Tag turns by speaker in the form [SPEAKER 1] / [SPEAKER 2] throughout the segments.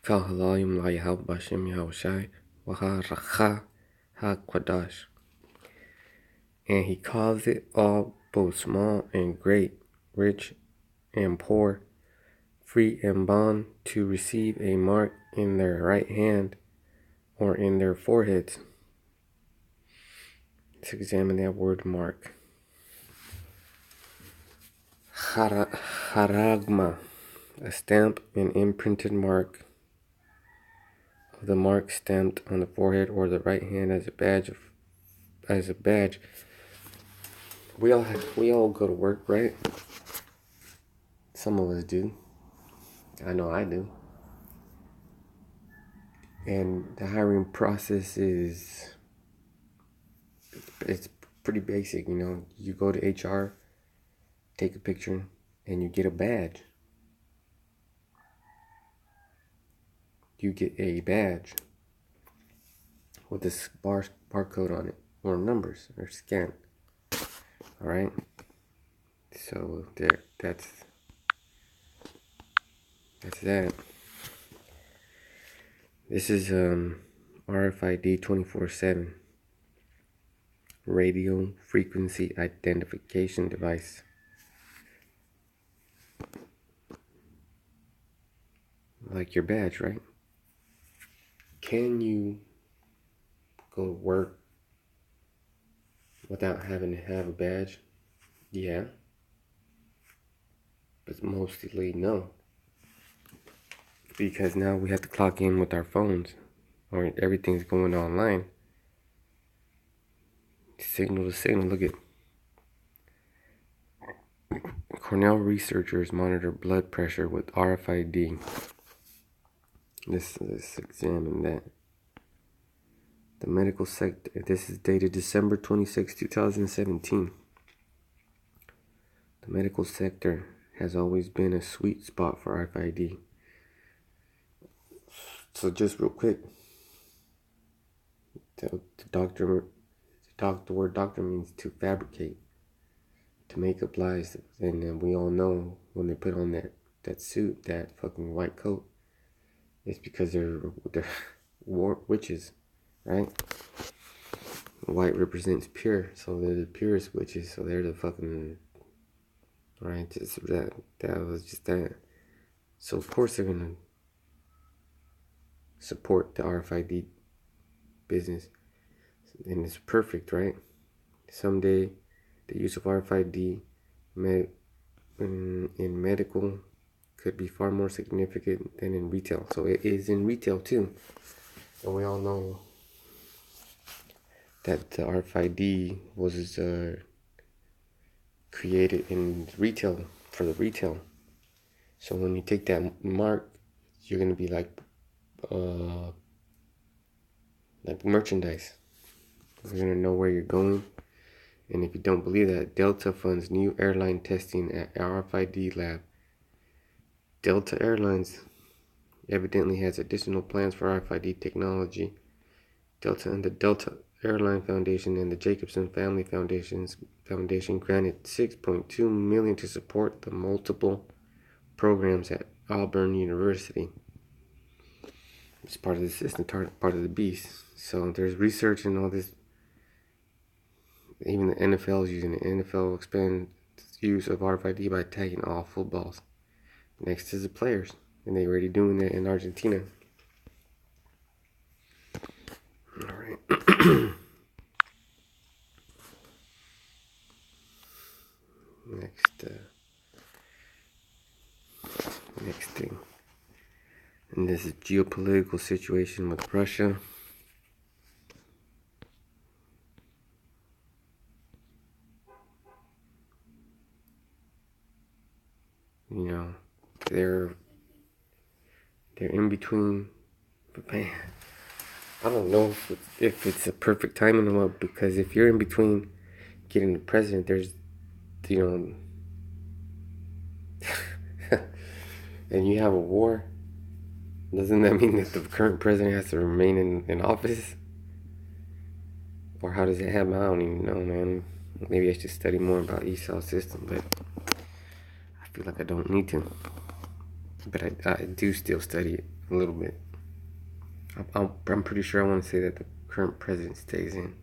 [SPEAKER 1] Kahalayim Layahal Bashim Yahushai Waha Racha HaQuadash. And he calls it all, both small and great, rich and poor, free and bond, to receive a mark in their right hand or in their foreheads. Let's examine that word mark. Haragma, a stamp, an imprinted mark of the mark stamped on the forehead or the right hand as a badge. We all go to work, right? Some of us do. I know I do. And the hiring process it's pretty basic, you know. You go to HR, take a picture, and you get a badge. You get a badge with this barcode on it, or numbers, or scan. All right. So that's that. This is R.F.I.D 24/7 radio frequency identification device. Like your badge, right? Can you go to work without having to have a badge? Yeah. But mostly no. Because now we have to clock in with our phones, or everything's going online. Signal to signal. Look at Cornell researchers monitor blood pressure with R.F.I.D. Let's examine that. The medical sector. This is dated December 26, 2017. The medical sector has always been a sweet spot for R.F.I.D. So just real quick, the word doctor means to fabricate, to make up lies. And we all know when they put on that suit, that fucking white coat, it's because they're witches, right? White represents pure, so they're the purest witches, so they're the fucking, right? Just that was just that. So of course they're gonna support the R.F.I.D business, and it's perfect, right? Someday the use of R.F.I.D in medical could be far more significant than in retail. So it is in retail too, and we all know that the R.F.I.D was created in retail, for the retail. So when you take that mark, you're gonna be like merchandise. You're gonna know where you're going. And if you don't believe that, Delta funds new airline testing at R.F.I.D lab. Delta Airlines evidently has additional plans for R.F.I.D technology. Delta and the Delta Airline Foundation and the Jacobson Family Foundation granted $6.2 million to support the multiple programs at Auburn University. It's part of the system, part of the beast. So there's research and all this. Even the NFL is using it. NFL expands use of R.F.I.D by tagging all footballs next to the players, and they're already doing that in Argentina. All right. Next thing, and this is geopolitical situation with Russia. You know, they're in between. But man, I don't know if it's a perfect timing or what, because if you're in between getting the president, there's, you know, and you have a war, doesn't that mean that the current president has to remain in office? Or how does it happen? I don't even know, man. Maybe I should study more about Esau's system, but I feel like I don't need to. But I do still study it. a little bit. I'm pretty sure I want to say that the current president stays in.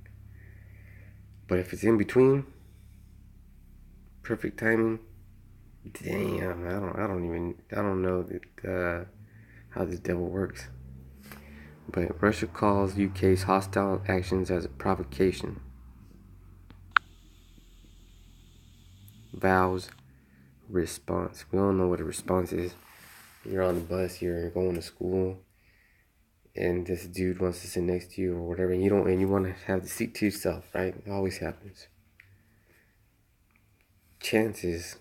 [SPEAKER 1] But if it's in between, perfect timing. Damn, I don't know how this devil works. But Russia calls UK's hostile actions as a provocation. Vows response. We all know what a response is. You're on the bus, you're going to school, and this dude wants to sit next to you or whatever, and you want to have the seat to yourself, right? It always happens. Chances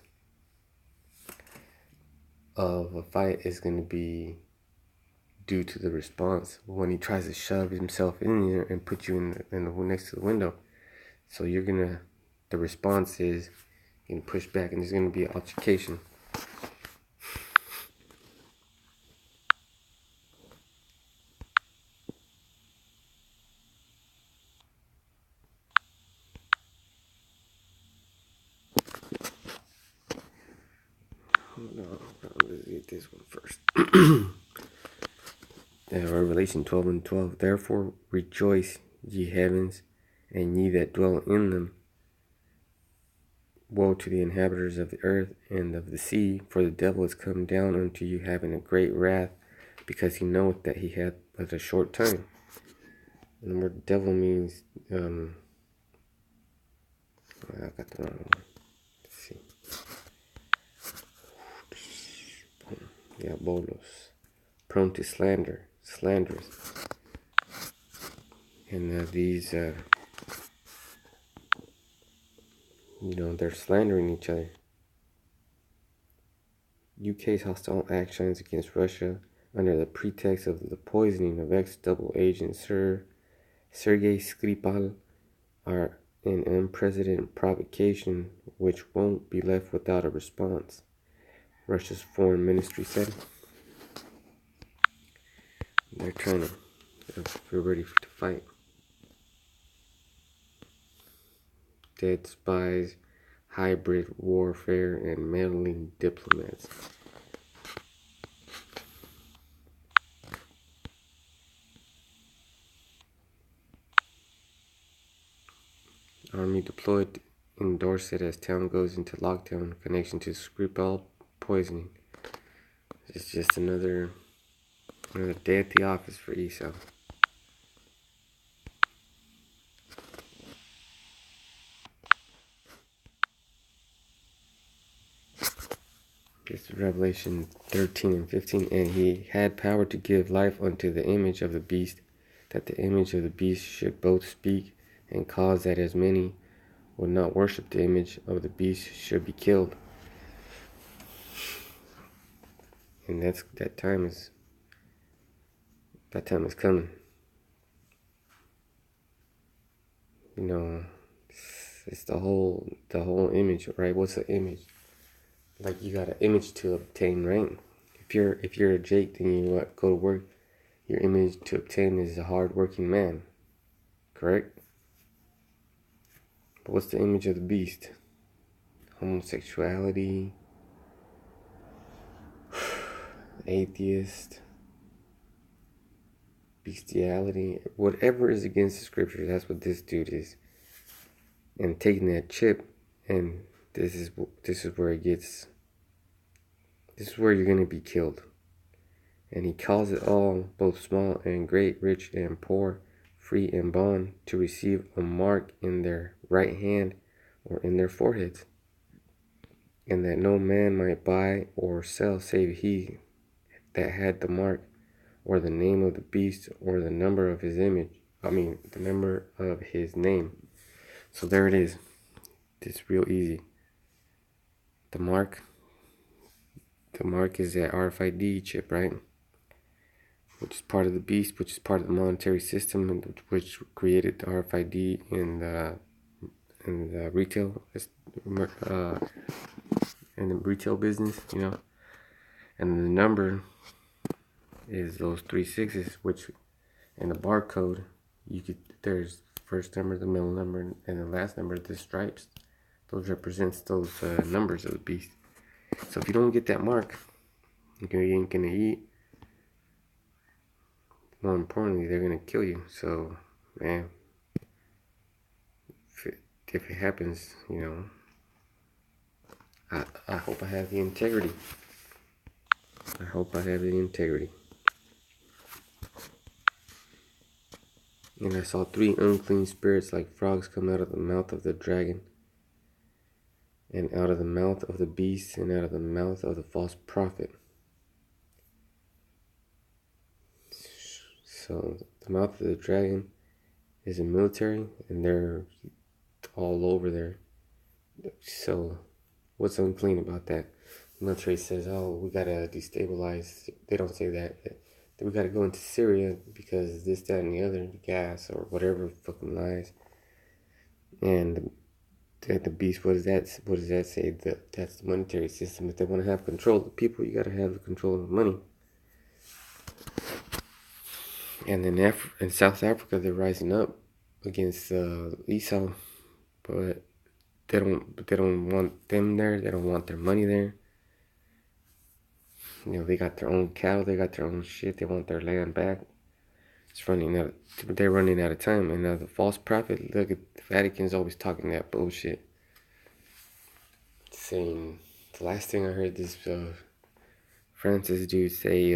[SPEAKER 1] of a fight is going to be due to the response when he tries to shove himself in there and put you in the next to the window. So the response is getting pushed back, and there's going to be an altercation. Let's get this one first. Revelation 12:12. Therefore rejoice, ye heavens, and ye that dwell in them. Woe to the inhabitants of the earth and of the sea, for the devil is come down unto you, having a great wrath, because he knoweth that he hath but a short time. And the word devil means, I got the wrong one. Let's see. Yeah, bolos. Prone to slander, slanderous. And these, they're slandering each other. UK's hostile actions against Russia under the pretext of the poisoning of ex-double agent Sergei Skripal are an unprecedented provocation which won't be left without a response, Russia's foreign ministry said. They're trying to, we're ready to fight. Dead spies, hybrid warfare, and meddling diplomats. Army deployed in Dorset as town goes into lockdown in connection to Skripal poisoning. It's just another day at the office for ESO. It's Revelation 13:15. And he had power to give life unto the image of the beast, that the image of the beast should both speak and cause that as many would not worship the image of the beast should be killed. And that time is coming. It's the whole image, right? What's the image? Like, you got an image to obtain, right? If you're a Jake, then you go to work. Your image to obtain is a hard-working man, correct? But what's the image of the beast? Homosexuality, atheist, bestiality, whatever is against the scripture. That's what this dude is. And taking that chip, and this is where it gets. This is where you're gonna be killed. And he calls it all, both small and great, rich and poor, free and bond, to receive a mark in their right hand or in their foreheads, and that no man might buy or sell save he that had the mark, or the name of the beast, or the number of his image. The number of his name. So there it is. It's real easy. The mark is that R.F.I.D chip, right? Which is part of the beast, which is part of the monetary system, which created the R.F.I.D in the retail, in the retail business, And the number is those 3 6s, which in the barcode, there's first number, the middle number, and the last number, the stripes. Those represents those numbers of the beast. So if you don't get that mark, you ain't gonna eat. more importantly, they're gonna kill you. So, man, if it happens, I hope I have the integrity. I hope I have the integrity. And I saw 3 unclean spirits like frogs come out of the mouth of the dragon, and out of the mouth of the beast, and out of the mouth of the false prophet. So the mouth of the dragon is a military, and they're all over there. So what's unclean about that? The military says, oh, we gotta destabilize. They don't say that. We gotta go into Syria because this, that, and the other, gas or whatever fucking lies. And the beast, what does that say? That's the monetary system. If they want to have control of the people, you gotta have the control of the money. And in South Africa, they're rising up against Esau, but they don't want them there. They don't want their money there. They got their own cattle. They got their own shit. They want their land back. It's running out. They're running out of time. And the false prophet. Look, at the Vatican's always talking that bullshit. Saying the last thing I heard this Francis dude say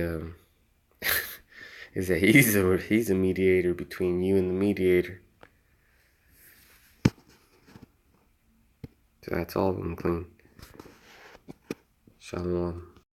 [SPEAKER 1] is that he's a mediator between you and the mediator. So that's all unclean. Shalom.